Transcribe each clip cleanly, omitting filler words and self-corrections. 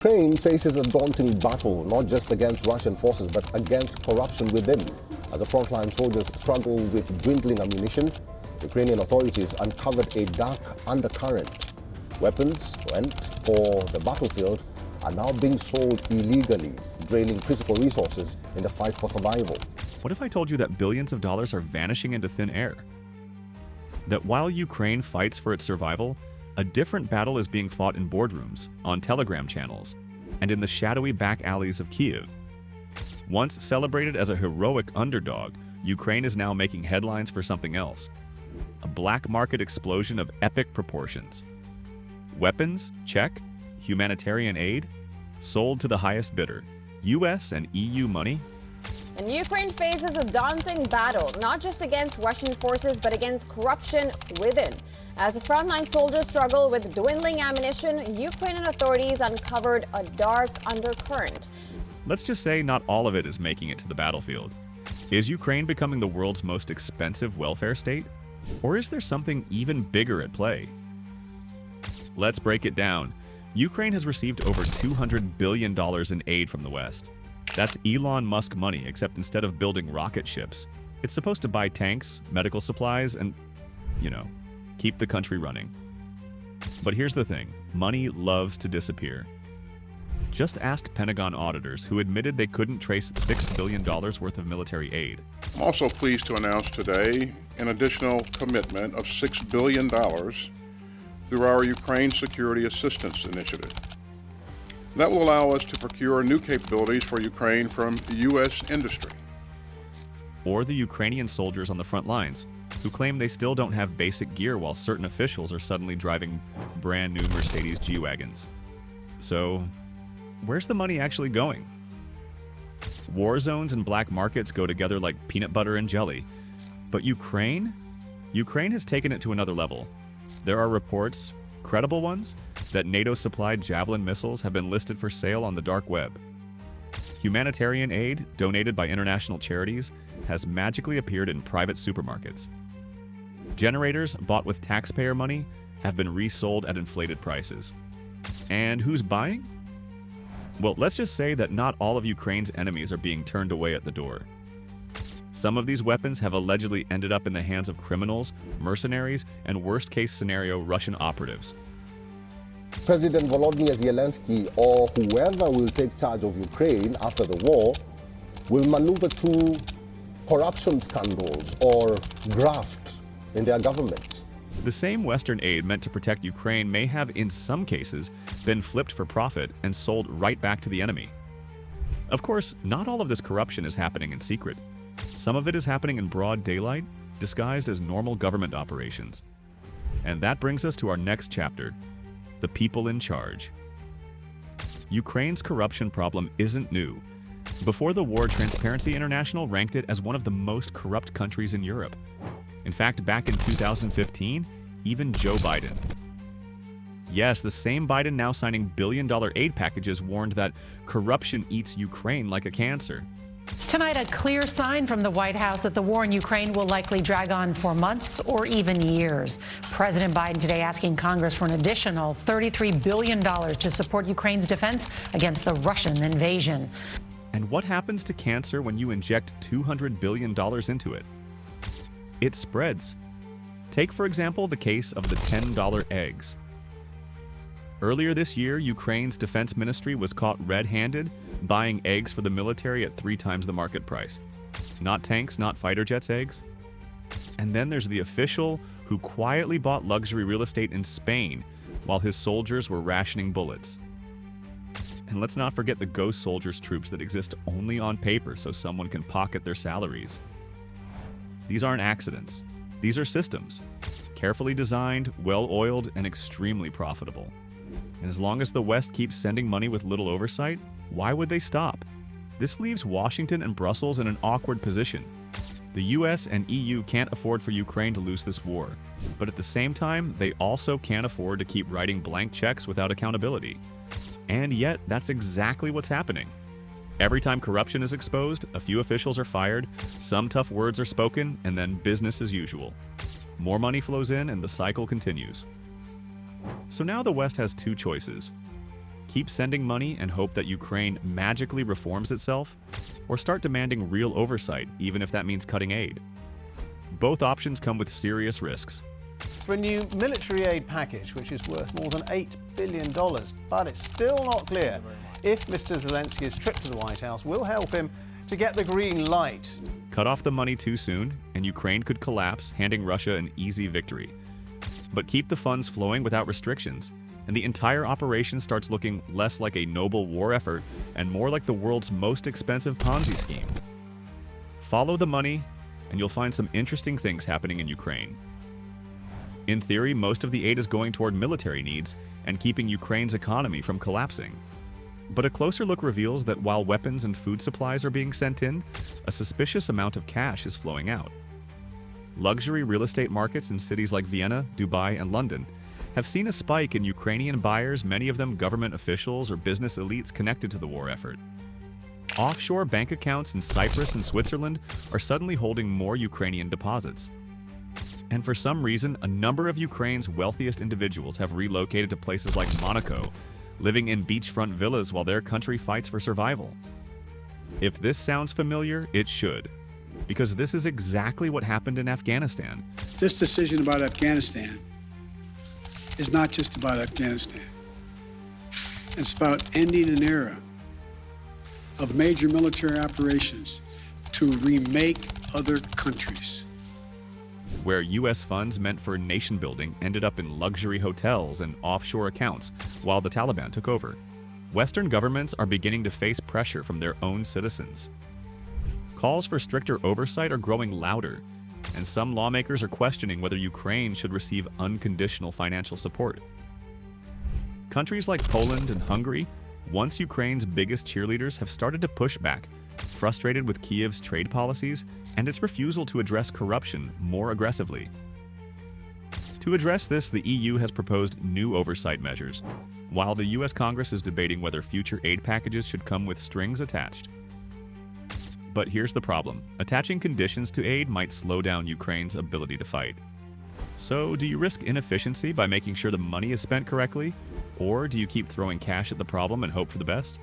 Ukraine faces a daunting battle, not just against Russian forces, but against corruption within. As the frontline soldiers struggle with dwindling ammunition, Ukrainian authorities uncovered a dark undercurrent. Weapons meant for the battlefield are now being sold illegally, draining critical resources in the fight for survival. What if I told you that billions of dollars are vanishing into thin air? That while Ukraine fights for its survival, a different battle is being fought in boardrooms, on Telegram channels, and in the shadowy back alleys of Kyiv. Once celebrated as a heroic underdog, Ukraine is now making headlines for something else. A black market explosion of epic proportions. Weapons? Check. Humanitarian aid? Sold to the highest bidder. US and EU money? And Ukraine faces a daunting battle, not just against Russian forces, but against corruption within. As the frontline soldiers struggle with dwindling ammunition, Ukrainian authorities uncovered a dark undercurrent. Let's just say not all of it is making it to the battlefield. Is Ukraine becoming the world's most expensive welfare state? Or is there something even bigger at play? Let's break it down. Ukraine has received over $200 billion in aid from the West. That's Elon Musk money, except instead of building rocket ships, it's supposed to buy tanks, medical supplies, and, keep the country running. But here's the thing, money loves to disappear. Just ask Pentagon auditors who admitted they couldn't trace $6 billion worth of military aid. I'm also pleased to announce today an additional commitment of $6 billion through our Ukraine Security Assistance Initiative. That will allow us to procure new capabilities for Ukraine from U.S. industry. Or the Ukrainian soldiers on the front lines, who claim they still don't have basic gear while certain officials are suddenly driving brand new Mercedes G-Wagons. So, where's the money actually going? War zones and black markets go together like peanut butter and jelly. But Ukraine? Ukraine has taken it to another level. There are reports, credible ones, that NATO-supplied Javelin missiles have been listed for sale on the dark web. Humanitarian aid, donated by international charities, has magically appeared in private supermarkets. Generators bought with taxpayer money have been resold at inflated prices. And who's buying? Well, let's just say that not all of Ukraine's enemies are being turned away at the door. Some of these weapons have allegedly ended up in the hands of criminals, mercenaries, and worst-case scenario Russian operatives. President Volodymyr Zelensky, or whoever will take charge of Ukraine after the war, will maneuver through corruption scandals or graft in their government. The same Western aid meant to protect Ukraine may have, in some cases, been flipped for profit and sold right back to the enemy. Of course, not all of this corruption is happening in secret. Some of it is happening in broad daylight, disguised as normal government operations. And that brings us to our next chapter, the people in charge. Ukraine's corruption problem isn't new. Before the war, Transparency International ranked it as one of the most corrupt countries in Europe. In fact, back in 2015, even Joe Biden. Yes, the same Biden now signing billion-dollar aid packages warned that corruption eats Ukraine like a cancer. Tonight, a clear sign from the White House that the war in Ukraine will likely drag on for months or even years. President Biden today asking Congress for an additional $33 billion to support Ukraine's defense against the Russian invasion. And what happens to cancer when you inject $200 billion into it? It spreads. Take, for example, the case of the $10 eggs. Earlier this year, Ukraine's defense ministry was caught red-handed buying eggs for the military at 3 times the market price. Not tanks, not fighter jets eggs. And then there's the official who quietly bought luxury real estate in Spain while his soldiers were rationing bullets. And let's not forget the ghost soldiers troops that exist only on paper so someone can pocket their salaries. These aren't accidents. These are systems. Carefully designed, well-oiled, and extremely profitable. And as long as the West keeps sending money with little oversight, why would they stop? This leaves Washington and Brussels in an awkward position. The US and EU can't afford for Ukraine to lose this war, but at the same time, they also can't afford to keep writing blank checks without accountability. And yet, that's exactly what's happening. Every time corruption is exposed, a few officials are fired, some tough words are spoken, and then business as usual. More money flows in and the cycle continues. So now the West has 2 choices. Keep sending money and hope that Ukraine magically reforms itself, or start demanding real oversight, even if that means cutting aid. Both options come with serious risks. For a new military aid package, which is worth more than $8 billion, but it's still not clear if Mr. Zelensky's trip to the White House will help him to get the green light. Cut off the money too soon, and Ukraine could collapse, handing Russia an easy victory. But keep the funds flowing without restrictions, and the entire operation starts looking less like a noble war effort and more like the world's most expensive Ponzi scheme. Follow the money, and you'll find some interesting things happening in Ukraine. In theory, most of the aid is going toward military needs and keeping Ukraine's economy from collapsing. But a closer look reveals that while weapons and food supplies are being sent in, a suspicious amount of cash is flowing out. Luxury real estate markets in cities like Vienna, Dubai, and London have seen a spike in Ukrainian buyers, many of them government officials or business elites connected to the war effort. Offshore bank accounts in Cyprus and Switzerland are suddenly holding more Ukrainian deposits. And for some reason, a number of Ukraine's wealthiest individuals have relocated to places like Monaco, living in beachfront villas while their country fights for survival. If this sounds familiar, it should, because this is exactly what happened in Afghanistan. This decision about Afghanistan is not just about Afghanistan. It's about ending an era of major military operations to remake other countries. Where U.S. funds meant for nation building ended up in luxury hotels and offshore accounts while the Taliban took over. Western governments are beginning to face pressure from their own citizens. Calls for stricter oversight are growing louder, and some lawmakers are questioning whether Ukraine should receive unconditional financial support. Countries like Poland and Hungary, once Ukraine's biggest cheerleaders, have started to push back, frustrated with Kiev's trade policies and its refusal to address corruption more aggressively. To address this, the EU has proposed new oversight measures, while the US Congress is debating whether future aid packages should come with strings attached. But here's the problem. Attaching conditions to aid might slow down Ukraine's ability to fight. So, do you risk inefficiency by making sure the money is spent correctly? Or do you keep throwing cash at the problem and hope for the best?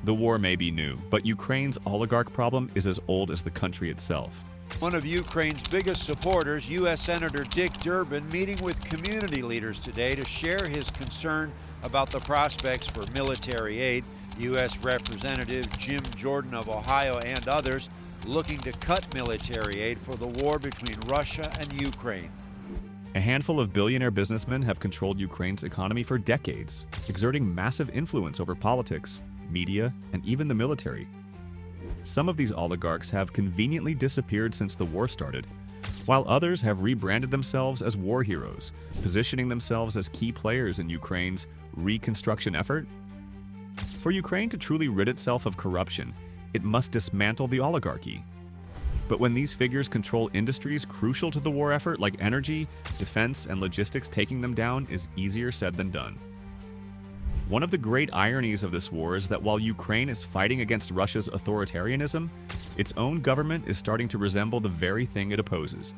The war may be new, but Ukraine's oligarch problem is as old as the country itself. One of Ukraine's biggest supporters, U.S. Senator Dick Durbin, meeting with community leaders today to share his concern about the prospects for military aid. U.S. Representative Jim Jordan of Ohio and others looking to cut military aid for the war between Russia and Ukraine. A handful of billionaire businessmen have controlled Ukraine's economy for decades, exerting massive influence over politics, media, and even the military. Some of these oligarchs have conveniently disappeared since the war started, while others have rebranded themselves as war heroes, positioning themselves as key players in Ukraine's reconstruction effort. For Ukraine to truly rid itself of corruption, it must dismantle the oligarchy. But when these figures control industries crucial to the war effort like energy, defense, and logistics, taking them down is easier said than done. One of the great ironies of this war is that while Ukraine is fighting against Russia's authoritarianism, its own government is starting to resemble the very thing it opposes.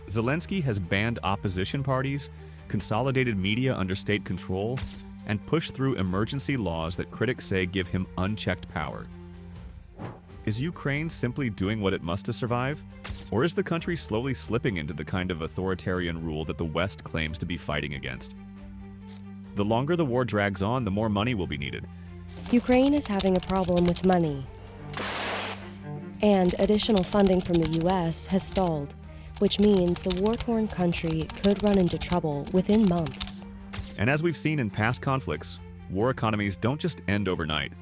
Zelensky has banned opposition parties, consolidated media under state control, and pushed through emergency laws that critics say give him unchecked power. Is Ukraine simply doing what it must to survive? Or is the country slowly slipping into the kind of authoritarian rule that the West claims to be fighting against? The longer the war drags on, the more money will be needed. Ukraine is having a problem with money. And additional funding from the U.S. has stalled, which means the war-torn country could run into trouble within months. And as we've seen in past conflicts, war economies don't just end overnight.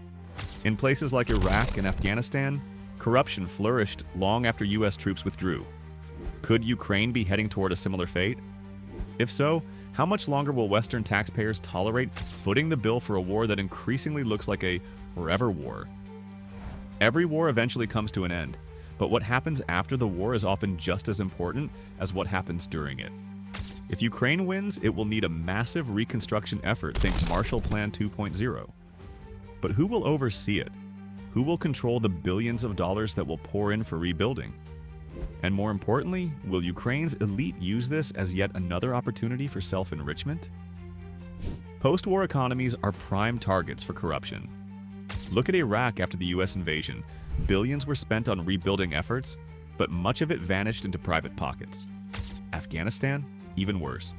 In places like Iraq and Afghanistan, corruption flourished long after U.S. troops withdrew. Could Ukraine be heading toward a similar fate? If so, how much longer will Western taxpayers tolerate footing the bill for a war that increasingly looks like a forever war? Every war eventually comes to an end, but what happens after the war is often just as important as what happens during it. If Ukraine wins, it will need a massive reconstruction effort, think Marshall Plan 2.0. But who will oversee it? Who will control the billions of dollars that will pour in for rebuilding? And more importantly, will Ukraine's elite use this as yet another opportunity for self-enrichment? Post-war economies are prime targets for corruption. Look at Iraq after the US invasion. Billions were spent on rebuilding efforts, but much of it vanished into private pockets. Afghanistan, even worse.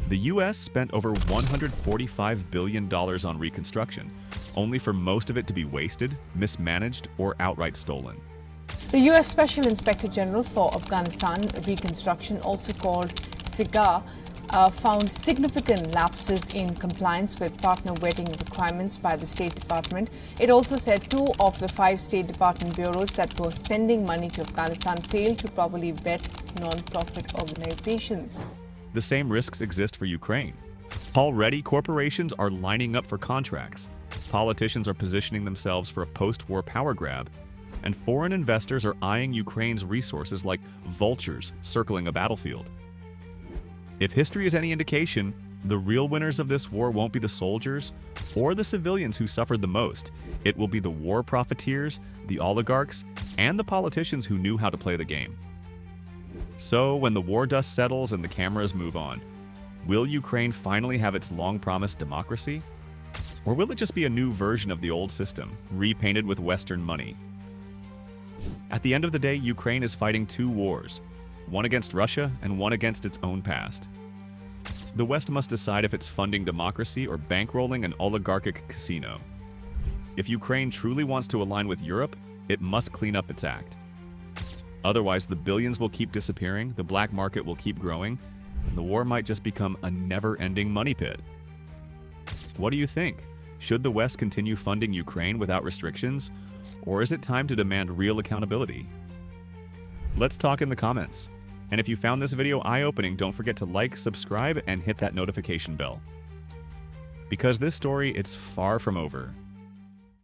The US spent over $145 billion on reconstruction, only for most of it to be wasted, mismanaged, or outright stolen. The U.S. Special Inspector General for Afghanistan Reconstruction, also called SIGA, found significant lapses in compliance with partner vetting requirements by the State Department. It also said 2 of the 5 State Department bureaus that were sending money to Afghanistan failed to properly vet non-profit organizations. The same risks exist for Ukraine. Already, corporations are lining up for contracts. Politicians are positioning themselves for a post-war power grab, and foreign investors are eyeing Ukraine's resources like vultures circling a battlefield. If history is any indication, the real winners of this war won't be the soldiers or the civilians who suffered the most. It will be the war profiteers, the oligarchs, and the politicians who knew how to play the game. So, when the war dust settles and the cameras move on, will Ukraine finally have its long-promised democracy? Or will it just be a new version of the old system, repainted with Western money? At the end of the day, Ukraine is fighting 2 wars, one against Russia and one against its own past. The West must decide if it's funding democracy or bankrolling an oligarchic casino. If Ukraine truly wants to align with Europe, it must clean up its act. Otherwise, the billions will keep disappearing, the black market will keep growing, and the war might just become a never-ending money pit. What do you think? Should the West continue funding Ukraine without restrictions, or is it time to demand real accountability? Let's talk in the comments. And if you found this video eye-opening, don't forget to like, subscribe, and hit that notification bell. Because this story, it's far from over.